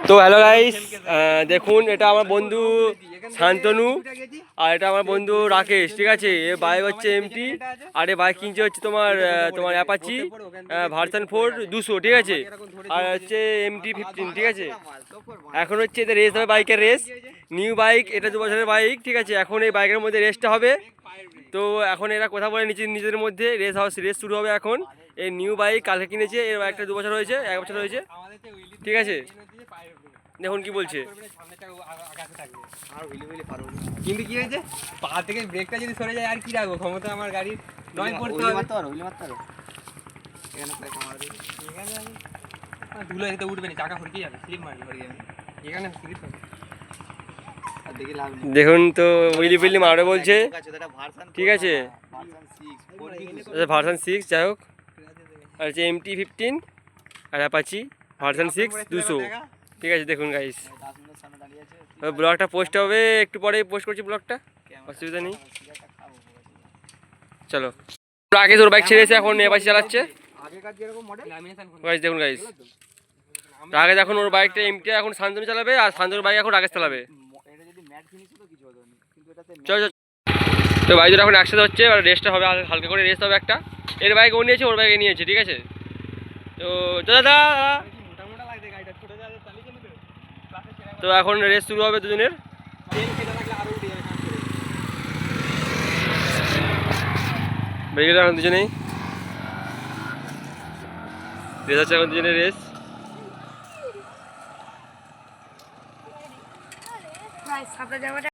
তো hello guys, দেখুন এটা আমার বন্ধু শান্তনু আর এটা আমার বন্ধু রাকেশ। ঠিক আছে, এ বাইক হচ্ছে এমটি আর এ বাইক কিনছে হচ্ছে তোমার অ্যাপাচি ভার্সন 4 200। ঠিক আছে, আর হচ্ছে MT-15। ঠিক আছে, এখন হচ্ছে এদের রেস হবে, বাইকের রেস। নিউ বাইক, এটা 2 বছরের বাইক। ঠিক আছে, এখন এই বাইকের মধ্যে রেসটা হবে। তো এখন এরা কথা বলে নিজেদের মধ্যে, রেস শুরু হবে এখন। এই নিউ বাইক কালকে কিনেছে, এর বাইকটা 2 বছর হয়েছে, 1 বছর হয়েছে। ঠিক আছে, দেখুন কি বলছে। কিন্তু কি হয়েছে, পা থেকে ব্রেকটা যদি সরে যায় আর কি রাখবো ক্ষমতা আমার গাড়ির, নয় পড়তে হবে। ধুলো এতে উঠবে না, চাকা ফুরকি যাবে, স্লিপ মারবে, পড়ে যাবে এখানে, স্লিপ হবে। দেখুন তো উইলি ফিলি মারবে বলছে। ঠিক আছে, ভার্সন 6 যাই হোক, আর হচ্ছে MT-15 আর অ্যাপাচি ভার্সন 6 200। ঠিক আছে, দেখুন গাইস, ব্লগটা পোস্ট হবে একটু পরে, পোস্ট করছি ব্লগটা, অসুবিধা নেই। চলো, আগে তোর বাইক ছেড়ে এসে এখন অ্যাপাচি চালাচ্ছে গাইস। দেখুন গাইস, আগে দেখুন ওর বাইকটা এমটি এখন শান্তনু চালাবে, আর শান্তনুর বাইক এখন রাকেশ চালাবে। চল চল, তো বাইক দুটো এখন একসাথে হচ্ছে, আর রেসটা হবে, হালকা করে রেস হবে একটা। এর বাইক ও নিয়েছে, ওর বাইক নিয়েছে। ঠিক আছে, তো দাদা, তো এখন রেস শুরু হবে দুজনের। বেরিয়ে গেল এখন দুজনেই, রেস হচ্ছে এখন দুজনের রেস। আপনার জামাটা